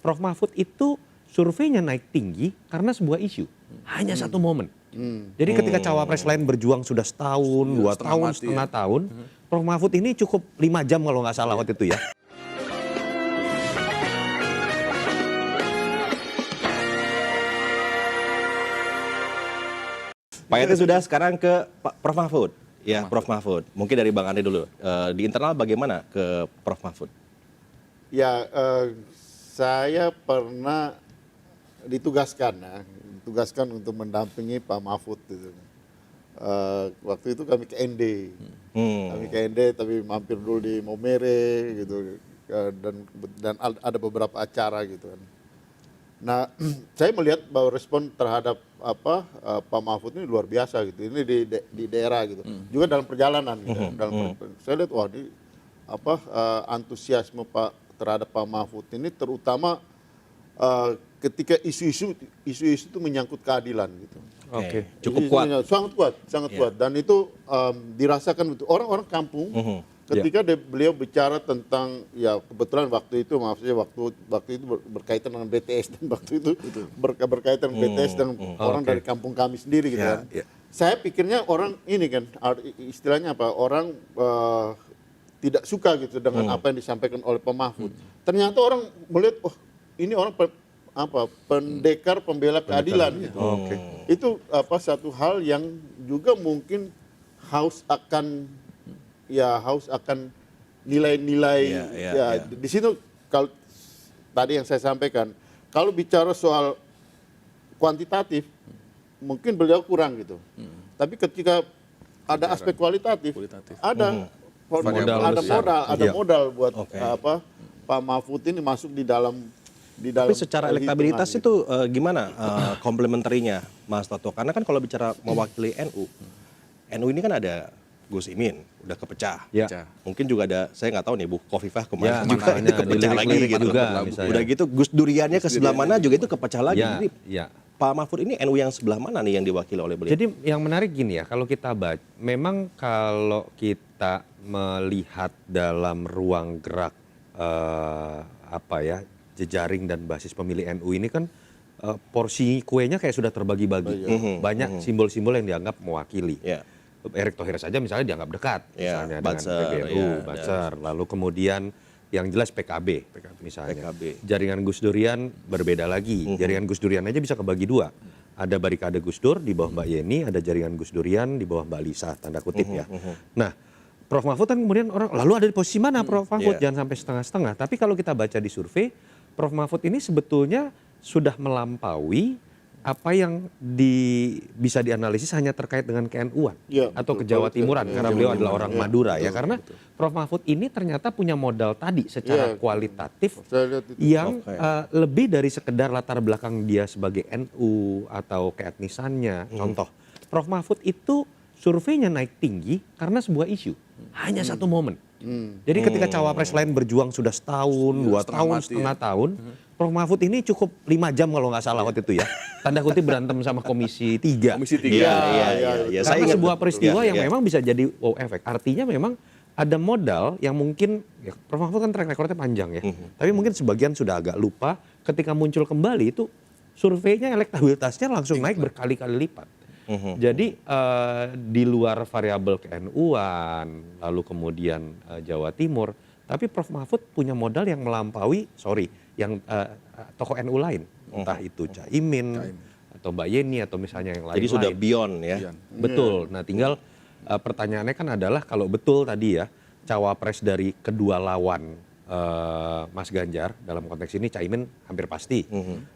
Prof Mahfud itu surveinya naik tinggi karena sebuah isu. Hanya satu momen. Jadi ketika cawapres lain berjuang sudah setahun, 2 tahun, setengah tahun, Prof Mahfud ini cukup 5 jam kalau nggak salah waktu itu ya. Pak Yati sudah sekarang ke Prof Mahfud. Ya, Prof Mahfud. Mungkin dari Bang Andre dulu. Di internal bagaimana ke Prof Mahfud? Ya, saya pernah ditugaskan untuk mendampingi Pak Mahfud. Gitu. Waktu itu kami ke ND, tapi mampir dulu di Maumere gitu, dan ada beberapa acara gitu kan. Nah, saya melihat bahwa respon terhadap Pak Mahfud ini luar biasa gitu. Ini di daerah gitu. Juga dalam perjalanan gitu. Saya lihat wah ini antusiasme terhadap Pak Mahfud ini terutama ketika isu-isu itu menyangkut keadilan gitu. Oke. Cukup kuat. Sangat kuat. Dan itu dirasakan betul orang-orang kampung. Ketika beliau bicara tentang, ya kebetulan waktu itu maaf saya waktu itu berkaitan dengan BTS, dan waktu itu berkaitan dengan BTS dan orang dari kampung kami sendiri gitu kan. Saya pikirnya orang ini kan istilahnya orang tidak suka gitu dengan apa yang disampaikan oleh Pak Mahfud. Ternyata orang melihat ini orang pendekar pembela keadilan gitu. Itu satu hal yang juga mungkin haus akan nilai-nilai di situ. Kalau tadi yang saya sampaikan, kalau bicara soal kuantitatif mungkin beliau kurang gitu, tapi ketika ada aspek kualitatif. Ada modal buat Pak Mahfud ini masuk di dalam. Tapi secara elektabilitas itu gimana komplementerinya Mas Toto? Karena kan kalau bicara mewakili NU ini kan ada Gus Imin udah kepecah. Mungkin juga ada, saya nggak tahu nih Bu Khofifah kemarin juga itu kepecah lagi gitu. Udah gitu Gus Duriannya ke sebelah mana juga itu kepecah lagi. Jadi Pak Mahfud ini NU yang sebelah mana nih yang diwakili oleh beliau? Jadi yang menarik gini ya, kalau kita baca, memang kalau kita melihat dalam ruang gerak jejaring dan basis pemilih NU ini kan porsi kuenya kayak sudah terbagi-bagi. Banyak simbol-simbol yang dianggap mewakili. Erick Thohir saja misalnya dianggap dekat, misalnya dengan PBNU, Banser, lalu kemudian yang jelas PKB misalnya. Jaringan Gus Durian berbeda lagi, jaringan Gus Durian aja bisa kebagi dua. Ada barikade Gus Dur di bawah Mbak Yeni, ada jaringan Gus Durian di bawah Mbak Lisa, tanda kutip ya. Nah, Prof Mahfud kan kemudian orang, lalu ada di posisi mana Prof Mahfud? Jangan sampai setengah-setengah. Tapi kalau kita baca di survei, Prof Mahfud ini sebetulnya sudah melampaui apa yang bisa dianalisis hanya terkait dengan ke-NU-an atau ke Jawa Timuran, karena beliau adalah orang Madura ya. Karena Prof Mahfud ini ternyata punya modal tadi secara kualitatif yang lebih dari sekedar latar belakang dia sebagai NU atau keetnisannya. Contoh, Prof Mahfud itu surveinya naik tinggi karena sebuah isu. Hanya satu momen. Jadi ketika cawapres lain berjuang sudah setahun, 2 tahun, setengah tahun, Prof Mahfud ini cukup 5 jam kalau nggak salah waktu itu ya. Tanda kutip berantem sama Komisi 3. Karena sebuah peristiwa yang memang bisa jadi wow efek. Artinya memang ada modal yang mungkin, ya, Prof Mahfud kan track recordnya panjang ya. Tapi mungkin sebagian sudah agak lupa, ketika muncul kembali itu surveinya elektabilitasnya langsung naik berkali-kali lipat. Jadi di luar variabel ke-NU-an, lalu kemudian Jawa Timur, tapi Prof Mahfud punya modal yang melampaui, yang tokoh NU lain, entah itu Caimin atau Mbak Yeni atau misalnya yang lain. Jadi sudah beyond ya. Betul. Nah tinggal pertanyaannya kan adalah kalau betul tadi ya cawapres dari kedua lawan Mas Ganjar, dalam konteks ini Caimin hampir pasti.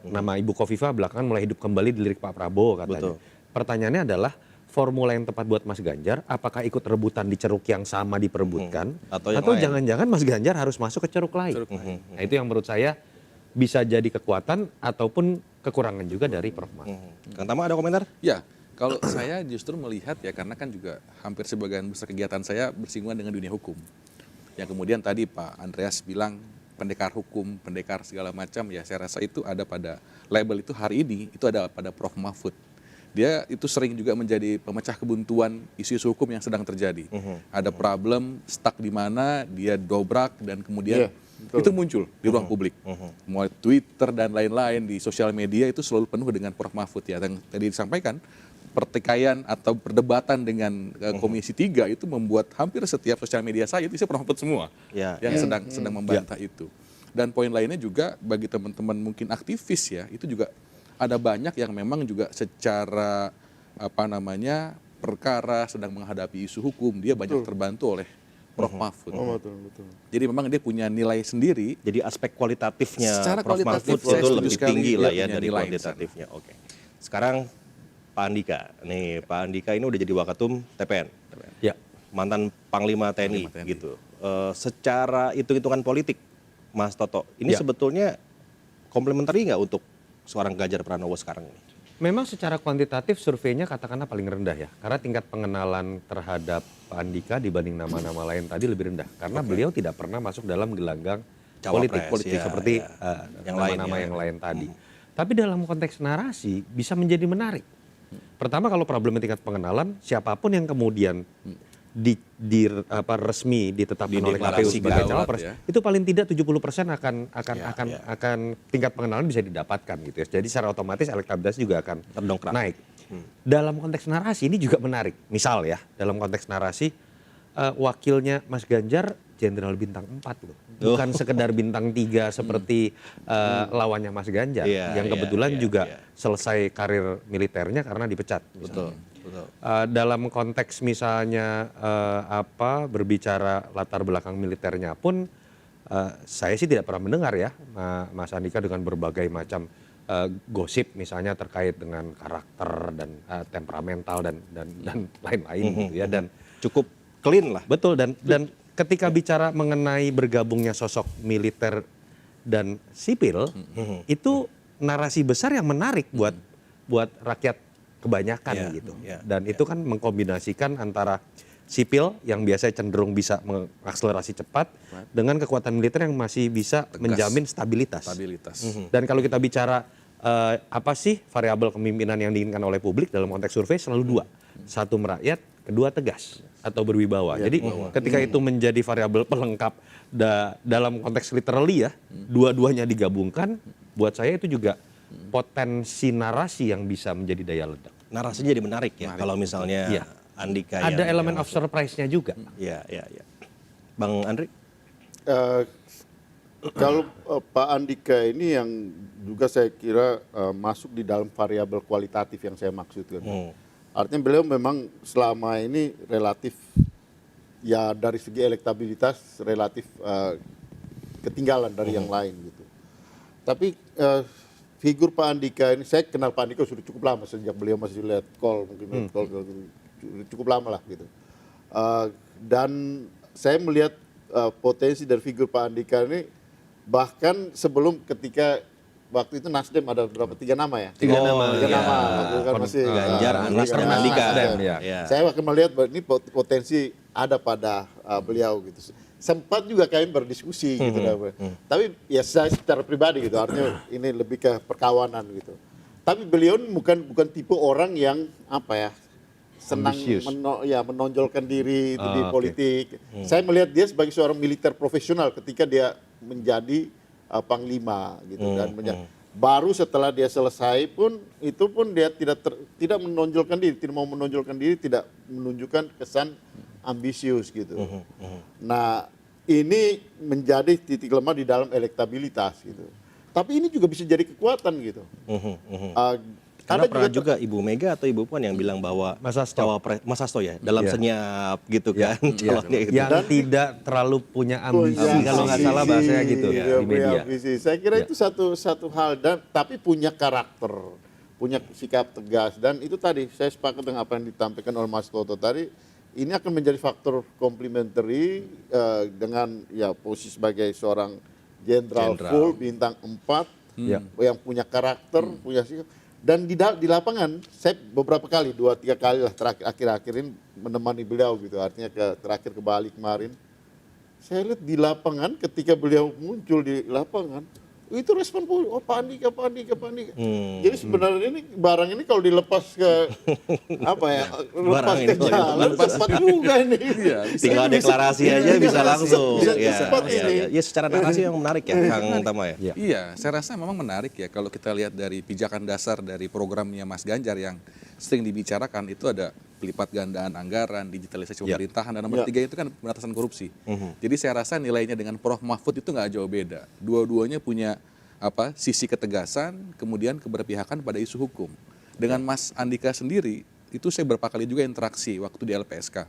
Nama Ibu Khofifah belakangan mulai hidup kembali di lirik Pak Prabowo katanya. Pertanyaannya adalah formula yang tepat buat Mas Ganjar, apakah ikut rebutan di ceruk yang sama diperebutkan, atau jangan-jangan Mas Ganjar harus masuk ke ceruk lain. Nah itu yang menurut saya bisa jadi kekuatan ataupun kekurangan juga dari Prof Mahfud. Kang Tama ada komentar? Ya, kalau saya justru melihat ya, karena kan juga hampir sebagian besar kegiatan saya bersinggungan dengan dunia hukum. Yang kemudian tadi Pak Andreas bilang pendekar hukum, pendekar segala macam, ya saya rasa itu ada pada label itu hari ini, itu ada pada Prof Mahfud. dia itu sering juga menjadi pemecah kebuntuan isu-isu hukum yang sedang terjadi. Ada problem stuck di mana dia dobrak dan kemudian itu muncul di ruang publik. Mulai Twitter dan lain-lain di sosial media itu selalu penuh dengan Prof Mahfud ya. Yang tadi disampaikan pertikaian atau perdebatan dengan Komisi 3 itu membuat hampir setiap sosial media saya itu Prof Mahfud semua yang sedang membantah itu. Dan poin lainnya juga bagi teman-teman mungkin aktivis ya, itu juga ada banyak yang memang juga secara perkara sedang menghadapi isu hukum, dia banyak terbantu oleh Prof Mahfud. Betul. Jadi memang dia punya nilai sendiri. Jadi aspek kualitatifnya Secara Prof kualitatif, Mahfud saya itu setuju lebih sekali, tinggi dia lah ya punya dari nilai kuantitatifnya. Oke. Sekarang Pak Andika. Nih, Pak Andika ini udah jadi Wakatum TPN. Ya. Mantan Panglima TNI, gitu. Secara hitung-hitungan politik, Mas Toto, ini sebetulnya komplementari nggak untuk seorang Ganjar Pranowo sekarang ini? Memang secara kuantitatif surveinya katakanlah paling rendah ya. Karena tingkat pengenalan terhadap Pak Andika dibanding nama-nama lain tadi lebih rendah. Karena beliau tidak pernah masuk dalam gelanggang politik seperti nama-nama yang lain tadi. Tapi dalam konteks narasi bisa menjadi menarik. Pertama kalau problem tingkat pengenalan, siapapun yang kemudian resmi ditetapkan oleh KPU sebagai cawapres, itu paling tidak 70% akan tingkat pengenalan bisa didapatkan gitu ya. Jadi secara otomatis elektabilitas juga akan terdongkrak naik. Dalam konteks narasi ini juga menarik. Misal ya, dalam konteks narasi wakilnya Mas Ganjar Jenderal bintang 4 loh. Bukan sekedar bintang 3 seperti lawannya Mas Ganjar yang kebetulan juga selesai karir militernya karena dipecat. Betul. Dalam konteks misalnya berbicara latar belakang militernya pun saya sih tidak pernah mendengar ya Mas Andika dengan berbagai macam gosip misalnya terkait dengan karakter dan temperamental dan lain-lain gitu ya, dan cukup clean lah. Betul, dan ketika bicara mengenai bergabungnya sosok militer dan sipil, itu narasi besar yang menarik buat rakyat kebanyakan gitu. Dan itu kan mengkombinasikan antara sipil yang biasanya cenderung bisa mengakselerasi cepat dengan kekuatan militer yang masih bisa menjamin stabilitas. Dan kalau kita bicara apa sih variabel kepemimpinan yang diinginkan oleh publik dalam konteks survei selalu dua. Satu merakyat, kedua tegas atau berwibawa. Jadi ketika itu menjadi variabel pelengkap dalam konteks literally ya, dua-duanya digabungkan, buat saya itu juga potensi narasi yang bisa menjadi daya ledak. Narasinya jadi menarik ya kalau misalnya Andika ada elemen of surprise-nya juga. Iya. Bang Andri? Kalau Pak Andika ini yang juga saya kira masuk di dalam variabel kualitatif yang saya maksudkan. Artinya beliau memang selama ini relatif ya dari segi elektabilitas relatif ketinggalan dari yang lain gitu. Tapi figur Pak Andika ini, saya kenal Pak Andika sudah cukup lama sejak beliau masih lihat call mungkin cukup lama lah gitu. Dan saya melihat potensi dari figur Pak Andika ini bahkan sebelum ketika waktu itu Nasdem ada berapa? 3 nama ya? 3 nama. Kan masih Ganjar, Anies, dan Andika. Saya akan melihat bahwa ini potensi ada pada beliau gitu. Sempat juga kami berdiskusi gitu. Tapi ya saya secara pribadi gitu, artinya ini lebih ke perkawanan gitu. Tapi beliau bukan tipe orang yang senang menonjolkan diri itu di politik. Saya melihat dia sebagai seorang militer profesional ketika dia menjadi panglima gitu dan baru setelah dia selesai pun itu pun dia tidak menonjolkan diri, tidak mau menonjolkan diri, tidak menunjukkan kesan ambisius gitu. Nah, ini menjadi titik lemah di dalam elektabilitas gitu. Tapi ini juga bisa jadi kekuatan gitu. Karena pernah juga Ibu Mega atau Ibu Puan yang bilang bahwa Mas Hasto ya dalam senyap gitu kan calonnya itu. Yang tidak terlalu punya ambisi kalau nggak salah bahasanya gitu di media. Saya kira itu satu hal tapi punya karakter, punya sikap tegas, dan itu tadi saya sepakat dengan apa yang ditampilkan oleh Mas Toto tadi. Ini akan menjadi faktor komplementari dengan posisi sebagai seorang jenderal full bintang 4 yang punya karakter, punya sikap. Dan di lapangan, saya beberapa kali, 2-3 kali lah terakhir akhir-akhir ini menemani beliau gitu. Artinya terakhir ke Bali kemarin. Saya lihat di lapangan ketika beliau muncul di lapangan, Itu respon publik, oh Pak Andika. Jadi sebenarnya ini barang ini kalau dilepas ke apa ya, lepas ke jalan cepat juga ini. Iya, Tinggal deklarasi aja bisa langsung. Bisa Ya, cepat ya, ini. ya. Ya, secara narasi yang menarik ya, Kang Tama ya. Iya, saya rasa memang menarik ya kalau kita lihat dari pijakan dasar dari programnya Mas Ganjar yang sering dibicarakan itu ada pelipat gandaan anggaran, digitalisasi pemerintahan, dan nomor 3 itu kan pemberantasan korupsi. Jadi saya rasa nilainya dengan Prof. Mahfud itu nggak jauh beda. Dua-duanya punya sisi ketegasan, kemudian keberpihakan pada isu hukum. Dengan Mas Andika sendiri, itu saya beberapa kali juga interaksi waktu di LPSK.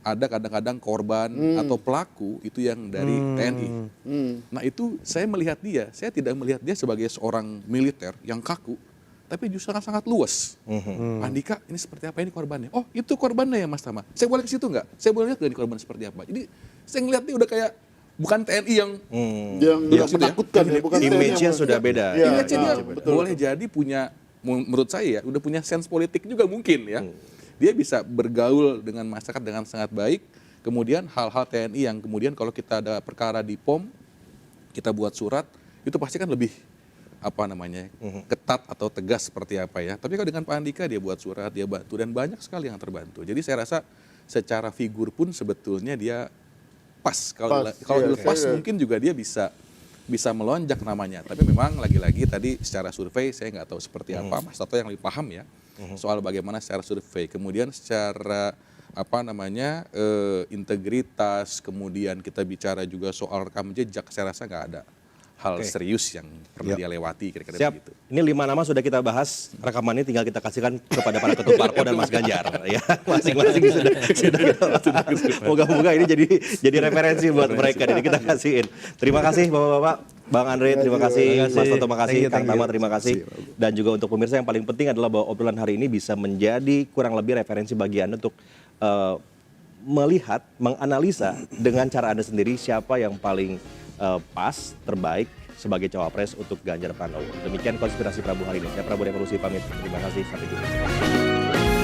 Ada kadang-kadang korban atau pelaku itu yang dari TNI. Nah itu saya tidak melihat dia sebagai seorang militer yang kaku, tapi justru sangat luas. Pak Andika, ini seperti apa ini korbannya? Oh itu korbannya ya Mas Tama. Saya boleh ke situ nggak? Saya boleh lihat nggak ini korban seperti apa? Jadi saya ngeliat dia udah kayak bukan TNI yang menakutkan ya, bukan Image-nya sudah beda. image-nya dia boleh jadi punya, menurut saya ya, udah punya sense politik juga mungkin ya. Dia bisa bergaul dengan masyarakat dengan sangat baik. Kemudian hal-hal TNI yang kemudian kalau kita ada perkara di POM, kita buat surat, itu pasti kan lebih ketat atau tegas seperti apa ya. Tapi kalau dengan Pak Andika dia buat surat, dia bantu dan banyak sekali yang terbantu. Jadi saya rasa secara figur pun sebetulnya dia pas. Kalau dilepas mungkin juga dia bisa melonjak namanya. Tapi memang lagi-lagi tadi secara survei saya nggak tahu seperti apa. Mas Toto yang lebih paham ya soal bagaimana secara survei. Kemudian secara integritas, kemudian kita bicara juga soal rekam jejak, saya rasa nggak ada hal serius yang pernah dia lewati kira-kira begitu. Ini 5 nama sudah kita bahas, rekaman ini tinggal kita kasihkan kepada para ketua parpol dan Mas Ganjar ya. Masing-masing sudah kita. Moga-moga ini jadi referensi buat mereka. Jadi kita kasihin. Terima kasih Bapak-bapak. Bang Andre, terima kasih. Mas Toto, makasih. Kang Tama, terima kasih. Dan juga untuk pemirsa yang paling penting adalah bahwa obrolan hari ini bisa menjadi kurang lebih referensi bagi Anda untuk melihat, menganalisa dengan cara Anda sendiri siapa yang paling pas, terbaik sebagai cawapres untuk Ganjar Pranowo. Demikian Konspirasi Prabu hari ini. Saya Prabu Revolusi pamit. Terima kasih. Sampai jumpa.